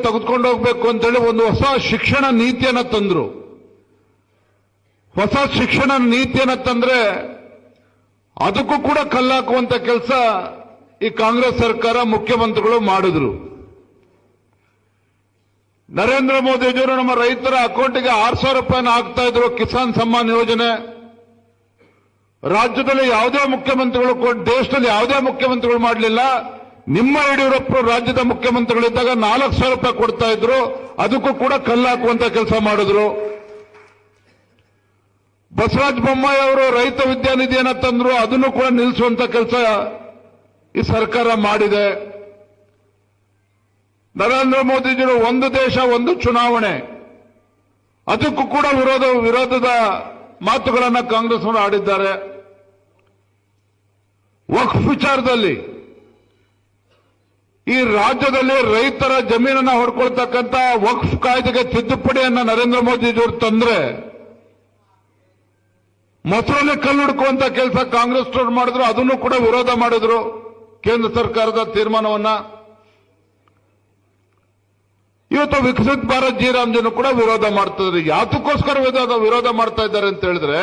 ತೆಗೆದುಕೊಂಡು ಹೋಗ್ಬೇಕು ಅಂತೇಳಿ ಒಂದು ಹೊಸ ಶಿಕ್ಷಣ ನೀತಿಯನ್ನು ತಂದ್ರು. ಹೊಸ ಶಿಕ್ಷಣ ನೀತಿಯನ್ನು ತಂದ್ರೆ ಅದಕ್ಕೂ ಕೂಡ ಕಲ್ಲಾಕುವಂತ ಕೆಲಸ ಈ ಕಾಂಗ್ರೆಸ್ ಸರ್ಕಾರ ಮುಖ್ಯಮಂತ್ರಿಗಳು ಮಾಡಿದ್ರು. ನರೇಂದ್ರ ಮೋದಿಜಿಯವರು ನಮ್ಮ ರೈತರ ಅಕೌಂಟ್ಗೆ 6,000 ರೂಪಾಯಿನ ಹಾಕ್ತಾ ಇದ್ರು ಕಿಸಾನ್ ಸಮ್ಮಾನ್ ಯೋಜನೆ. ರಾಜ್ಯದಲ್ಲಿ ಯಾವುದೇ ಮುಖ್ಯಮಂತ್ರಿಗಳು, ದೇಶದಲ್ಲಿ ಯಾವುದೇ ಮುಖ್ಯಮಂತ್ರಿಗಳು ಮಾಡಲಿಲ್ಲ. ನಿಮ್ಮ ಯಡಿಯೂರಪ್ಪ ರಾಜ್ಯದ ಮುಖ್ಯಮಂತ್ರಿಗಳಿದ್ದಾಗ 4,000 ರೂಪಾಯಿ ಕೊಡ್ತಾ ಇದ್ರು, ಅದಕ್ಕೂ ಕೂಡ ಕಲ್ಲಾಕುವಂತ ಕೆಲಸ ಮಾಡಿದ್ರು. ಬಸವರಾಜ ಬೊಮ್ಮಾಯಿ ಅವರು ರೈತ ವಿದ್ಯಾನಿಧಿಯನ್ನು ತಂದ್ರು, ಅದನ್ನು ಕೂಡ ನಿಲ್ಲಿಸುವಂತ ಕೆಲಸ ಈ ಸರ್ಕಾರ ಮಾಡಿದೆ. ನರೇಂದ್ರ ಮೋದಿಜಿಗಳು ಒಂದು ದೇಶ ಒಂದು ಚುನಾವಣೆ, ಅದಕ್ಕೂ ಕೂಡ ವಿರೋಧದ ಮಾತುಗಳನ್ನು ಕಾಂಗ್ರೆಸ್ನವರು ಆಡಿದ್ದಾರೆ. ವಕ್ಫ್ ವಿಚಾರದಲ್ಲಿ ಈ ರಾಜ್ಯದಲ್ಲಿ ರೈತರ ಜಮೀನನ್ನ ಹೊಡ್ಕೊಳ್ತಕ್ಕಂಥ ವಕ್ಫ್ ಕಾಯ್ದೆಗೆ ತಿದ್ದುಪಡಿಯನ್ನ ನರೇಂದ್ರ ಮೋದಿಜಿಯವರು ತಂದ್ರೆ ಮೊಸರಲ್ಲಿ ಕಲ್ಲು ಹುಡುಕುವಂತ ಕೆಲಸ ಕಾಂಗ್ರೆಸ್ನವರು ಮಾಡಿದ್ರು, ಅದನ್ನು ಕೂಡ ವಿರೋಧ ಮಾಡಿದ್ರು ಕೇಂದ್ರ ಸರ್ಕಾರದ ತೀರ್ಮಾನವನ್ನ. ಇವತ್ತು ವಿಕಸಿತ್ ಭಾರತ್ ಜಿ ರಾಮ್ಜಿನೂ ಕೂಡ ವಿರೋಧ ಮಾಡ್ತಿದ್ದಾರೆ. ಯಾತಕ್ಕೋಸ್ಕರ ವಿರೋಧ ಮಾಡ್ತಾ ಇದ್ದಾರೆ ಅಂತ ಹೇಳಿದ್ರೆ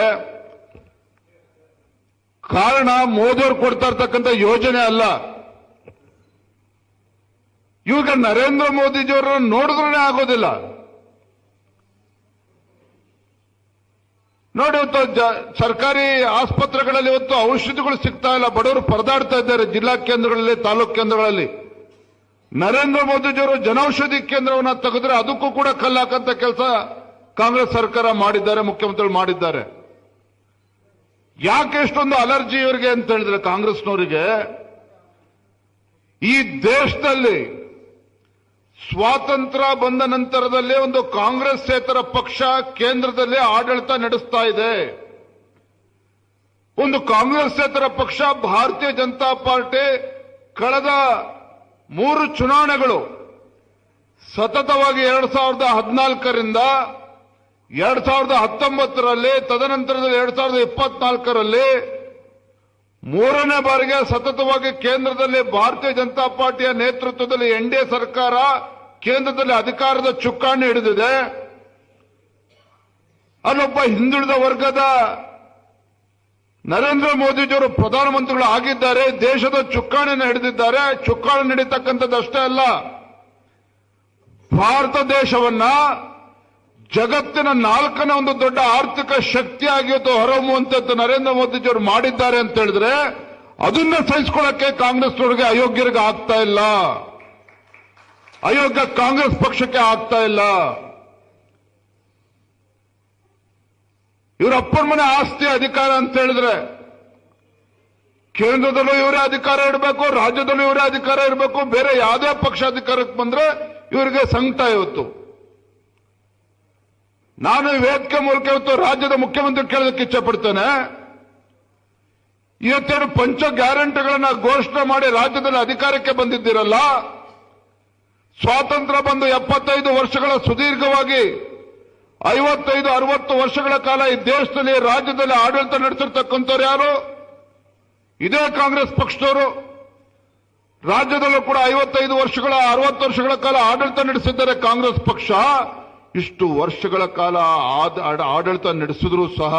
ಕಾರಣ ಮೋದಿಯವರು ಕೊಡ್ತಾ ಇರ್ತಕ್ಕಂಥ ಯೋಜನೆ ಅಲ್ಲ. ಇವಾಗ ನರೇಂದ್ರ ಮೋದಿಜಿಯವರನ್ನು ನೋಡಿದ್ರೇ ಆಗೋದಿಲ್ಲ. ನೋಡಿ, ಇವತ್ತು ಸರ್ಕಾರಿ ಆಸ್ಪತ್ರೆಗಳಲ್ಲಿ ಇವತ್ತು ಔಷಧಿಗಳು ಸಿಗ್ತಾ ಇಲ್ಲ, ಬಡವರು ಪರದಾಡ್ತಾ ಇದ್ದಾರೆ ಜಿಲ್ಲಾ ಕೇಂದ್ರಗಳಲ್ಲಿ, ತಾಲೂಕು ಕೇಂದ್ರಗಳಲ್ಲಿ. ನರೇಂದ್ರ ಮೋದಿಜಿಯವರು ಜನೌಷಧಿ ಕೇಂದ್ರವನ್ನು ತೆಗೆದ್ರೆ ಅದಕ್ಕೂ ಕೂಡ ಕಲ್ಲಾಕಂತ ಕೆಲಸ ಕಾಂಗ್ರೆಸ್ ಸರ್ಕಾರ ಮಾಡಿದ್ದಾರೆ, ಮುಖ್ಯಮಂತ್ರಿಗಳು ಮಾಡಿದ್ದಾರೆ. ಯಾಕೆ ಎಷ್ಟೊಂದು ಅಲರ್ಜಿ ಇವರಿಗೆ ಅಂತ ಹೇಳಿದ್ರೆ ಕಾಂಗ್ರೆಸ್ನವರಿಗೆ, ಈ ದೇಶದಲ್ಲಿ ಸ್ವಾತಂತ್ರ್ಯ ಬಂದ ನಂತರದಲ್ಲಿ ಒಂದು ಕಾಂಗ್ರೆಸ್ಸೇತರ ಪಕ್ಷ ಕೇಂದ್ರದಲ್ಲಿ ಆಡಳಿತ ನಡೆಸ್ತಾ ಇದೆ. ಒಂದು ಕಾಂಗ್ರೆಸ್ಸೇತರ ಪಕ್ಷ ಭಾರತೀಯ ಜನತಾ ಪಾರ್ಟಿ ಕಳೆದ 3 ಚುನಾವಣೆಗಳು ಸತತವಾಗಿ 2014ರಿಂದ 2019ರಲ್ಲಿ, ತದನಂತರದಲ್ಲಿ 2024ರಲ್ಲಿ 3ನೇ ಬಾರಿಗೆ ಸತತವಾಗಿ ಕೇಂದ್ರದಲ್ಲಿ ಭಾರತೀಯ ಜನತಾ ಪಾರ್ಟಿಯ ನೇತೃತ್ವದಲ್ಲಿ ಎನ್ಡಿಎ ಸರ್ಕಾರ ಕೇಂದ್ರದಲ್ಲಿ ಅಧಿಕಾರದ ಚುಕ್ಕಾಣಿ ಹಿಡಿದಿದೆ. ಅಲ್ಲೊಬ್ಬ ಹಿಂದುಳಿದ ವರ್ಗದ ನರೇಂದ್ರ ಮೋದಿಜಿಯವರು ಪ್ರಧಾನಮಂತ್ರಿಗಳು ಆಗಿದ್ದಾರೆ, ದೇಶದ ಚುಕ್ಕಾಣಿಯನ್ನು ಹಿಡಿದಿದ್ದಾರೆ. ಚುಕ್ಕಾಣಿ ಹಿಡಿತಕ್ಕಂಥದ್ದಷ್ಟೇ ಅಲ್ಲ, ಭಾರತ ದೇಶವನ್ನ ಜಗತ್ತಿನ 4ನೇ ಒಂದು ದೊಡ್ಡ ಆರ್ಥಿಕ ಶಕ್ತಿಯಾಗಿ ಹೊರಹೊಮ್ಮುವಂತದ್ದು ನರೇಂದ್ರ ಮೋದಿಜಿಯವರು ಮಾಡಿದ್ದಾರೆ ಅಂತ ಹೇಳಿದ್ರೆ ಅದನ್ನ ಸಹಿಸಿಕೊಳ್ಳಕ್ಕೆ ಕಾಂಗ್ರೆಸ್ನವರಿಗೆ ಅಯೋಗ್ಯರಿಗೆ ಆಗ್ತಾ ಇಲ್ಲ, ಅಯೋಗ್ಯ ಕಾಂಗ್ರೆಸ್ ಪಕ್ಷಕ್ಕೆ ಆಗ್ತಾ ಇಲ್ಲ. ಇವರ ಅಪ್ಪನ ಮನೆ ಆಸ್ತಿ ಅಧಿಕಾರ ಅಂತ ಹೇಳಿದ್ರೆ ಕೇಂದ್ರದಲ್ಲೂ ಇವರೇ ಅಧಿಕಾರ ಇಡಬೇಕು, ರಾಜ್ಯದಲ್ಲೂ ಇವರೇ ಅಧಿಕಾರ ಇರಬೇಕು. ಬೇರೆ ಯಾವುದೇ ಪಕ್ಷ ಅಧಿಕಾರಕ್ಕೆ ಬಂದ್ರೆ ಇವರಿಗೆ ಸಂಕಟ. ಇವತ್ತು ನಾನು ವೇದಿಕೆ ಮೂಲಕ ಇವತ್ತು ರಾಜ್ಯದ ಮುಖ್ಯಮಂತ್ರಿ ಕೇಳೋದಕ್ಕೆ ಇಚ್ಛೆ ಪಡ್ತೇನೆ. ಇವತ್ತೇನು ಪಂಚ ಗ್ಯಾರಂಟಿಗಳನ್ನ ಘೋಷಣೆ ಮಾಡಿ ರಾಜ್ಯದಲ್ಲಿ ಅಧಿಕಾರಕ್ಕೆ ಬಂದಿದ್ದೀರಲ್ಲ, ಸ್ವಾತಂತ್ರ್ಯ ಬಂದು 75 ವರ್ಷಗಳ ಸುದೀರ್ಘವಾಗಿ 55-60 ವರ್ಷಗಳ ಕಾಲ ಈ ದೇಶದಲ್ಲಿ ರಾಜ್ಯದಲ್ಲಿ ಆಡಳಿತ ನಡೆಸಿರ್ತಕ್ಕಂಥವ್ರು ಯಾರು? ಇದೇ ಕಾಂಗ್ರೆಸ್ ಪಕ್ಷದವರು. ರಾಜ್ಯದಲ್ಲೂ ಕೂಡ 55 ವರ್ಷಗಳ 60 ವರ್ಷಗಳ ಕಾಲ ಆಡಳಿತ ನಡೆಸಿದ್ದಾರೆ ಕಾಂಗ್ರೆಸ್ ಪಕ್ಷ. ಇಷ್ಟು ವರ್ಷಗಳ ಕಾಲ ಆಡಳಿತ ನಡೆಸಿದ್ರೂ ಸಹ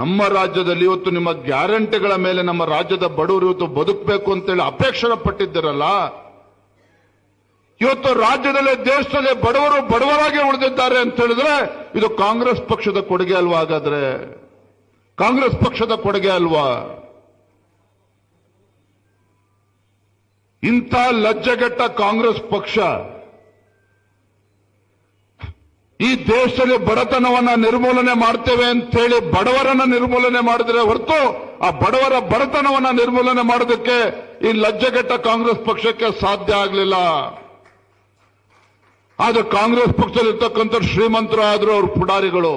ನಮ್ಮ ರಾಜ್ಯದಲ್ಲಿ ಇವತ್ತು ನಿಮ್ಮ ಗ್ಯಾರಂಟಿಗಳ ಮೇಲೆ ನಮ್ಮ ರಾಜ್ಯದ ಬಡವರು ಇವತ್ತು ಬದುಕಬೇಕು ಅಂತೇಳಿ ಅಪೇಕ್ಷೆ ಪಟ್ಟಿದ್ದೀರಲ್ಲ, ಇವತ್ತು ರಾಜ್ಯದಲ್ಲಿ ದೇಶದಲ್ಲಿ ಬಡವರು ಬಡವರಾಗಿ ಉಳಿದಿದ್ದಾರೆ ಅಂತ ಹೇಳಿದ್ರೆ ಇದು ಕಾಂಗ್ರೆಸ್ ಪಕ್ಷದ ಕೊಡುಗೆ ಅಲ್ವಾ? ಹಾಗಾದ್ರೆ ಕಾಂಗ್ರೆಸ್ ಪಕ್ಷದ ಕೊಡುಗೆ ಅಲ್ವಾ? ಇಂಥ ಲಜ್ಜೆಗೆಟ್ಟ ಕಾಂಗ್ರೆಸ್ ಪಕ್ಷ ಈ ದೇಶದಲ್ಲಿ ಬಡತನವನ್ನ ನಿರ್ಮೂಲನೆ ಮಾಡ್ತೇವೆ ಅಂತ ಹೇಳಿ ಬಡವರನ್ನ ನಿರ್ಮೂಲನೆ ಮಾಡಿದ್ರೆ ಹೊರತು ಆ ಬಡವರ ಬಡತನವನ್ನ ನಿರ್ಮೂಲನೆ ಮಾಡೋದಕ್ಕೆ ಈ ಲಜ್ಜೆಗೆಟ್ಟ ಕಾಂಗ್ರೆಸ್ ಪಕ್ಷಕ್ಕೆ ಸಾಧ್ಯ ಆಗಲಿಲ್ಲ. ಆದ್ರೆ ಕಾಂಗ್ರೆಸ್ ಪಕ್ಷದಲ್ಲಿರ್ತಕ್ಕಂಥ ಶ್ರೀಮಂತರು ಆದ್ರೂ ಅವ್ರ ಪುಡಾರಿಗಳು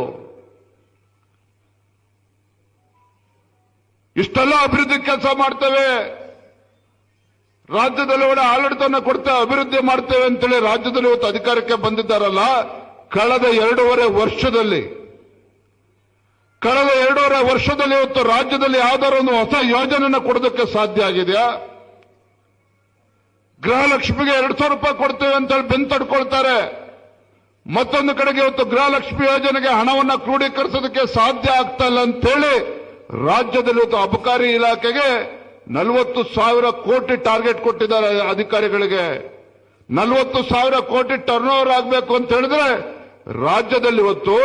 ಇಷ್ಟೆಲ್ಲ ಅಭಿವೃದ್ಧಿ ಕೆಲಸ ಮಾಡ್ತೇವೆ, ರಾಜ್ಯದಲ್ಲಿ ಒಳ್ಳೆ ಆಡಳಿತವನ್ನು ಕೊಡ್ತೇವೆ, ಅಭಿವೃದ್ಧಿ ಮಾಡ್ತೇವೆ ಅಂತೇಳಿ ರಾಜ್ಯದಲ್ಲಿ ಇವತ್ತು ಅಧಿಕಾರಕ್ಕೆ ಬಂದಿದ್ದಾರಲ್ಲ, ಕಳೆದ 2.5 ವರ್ಷದಲ್ಲಿ ಇವತ್ತು ರಾಜ್ಯದಲ್ಲಿ ಯಾವ್ದಾದ್ರು ಒಂದು ಹೊಸ ಯೋಜನೆಯನ್ನು ಕೊಡೋದಕ್ಕೆ ಸಾಧ್ಯ ಆಗಿದೆಯಾ? ಗೃಹಲಕ್ಷ್ಮಿಗೆ 2,000 ರೂಪಾಯಿ ಕೊಡ್ತೇವೆ ಅಂತ ಹೇಳಿ ಬೆನ್ನು ತಡ್ಕೊಳ್ತಾರೆ. ಮತ್ತೊಂದು ಕಡೆಗೆ ಇವತ್ತು ಗೃಹಲಕ್ಷ್ಮಿ ಯೋಜನೆಗೆ ಹಣವನ್ನ ಕ್ರೋಢೀಕರಿಸೋದಕ್ಕೆ ಸಾಧ್ಯ ಆಗ್ತಾ ಇಲ್ಲ ಅಂತೇಳಿ ರಾಜ್ಯದಲ್ಲಿ ಇವತ್ತು ಅಬಕಾರಿ ಇಲಾಖೆಗೆ 40,000 ಕೋಟಿ ಟಾರ್ಗೆಟ್ ಕೊಟ್ಟಿದ್ದಾರೆ ಅಧಿಕಾರಿಗಳಿಗೆ. 40,000 ಕೋಟಿ ಟರ್ನ್ ಓವರ್ ಆಗಬೇಕು ಅಂತ ಹೇಳಿದ್ರೆ ರಾಜ್ಯದಲ್ಲಿ ಇವತ್ತು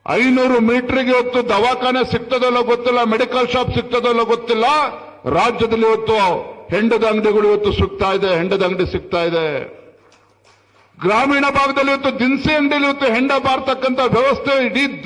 500 ಮೀಟರ್ಗೆ ಇವತ್ತು ದವಾಖಾನೆ ಸಿಗ್ತದಲ್ಲ ಗೊತ್ತಿಲ್ಲ, ಮೆಡಿಕಲ್ ಶಾಪ್ ಸಿಗ್ತದಲ್ಲ ಗೊತ್ತಿಲ್ಲ. ರಾಜ್ಯದಲ್ಲಿ ಇವತ್ತು ಹೆಂಡದ ಅಂಗಡಿಗಳು ಇವತ್ತು ಸಿಗ್ತಾ ಇದೆ, ಹೆಂಡದ ಅಂಗಡಿ ಸಿಗ್ತಾ ಇದೆ. ಗ್ರಾಮೀಣ ಭಾಗದಲ್ಲಿ ಇವತ್ತು ದಿನಸಿ ಅಂಗಡಿಯಲ್ಲಿ ಇವತ್ತು ಹೆಂಡ ಬಾರ್ತಕ್ಕಂಥ ವ್ಯವಸ್ಥೆ ಇಡೀ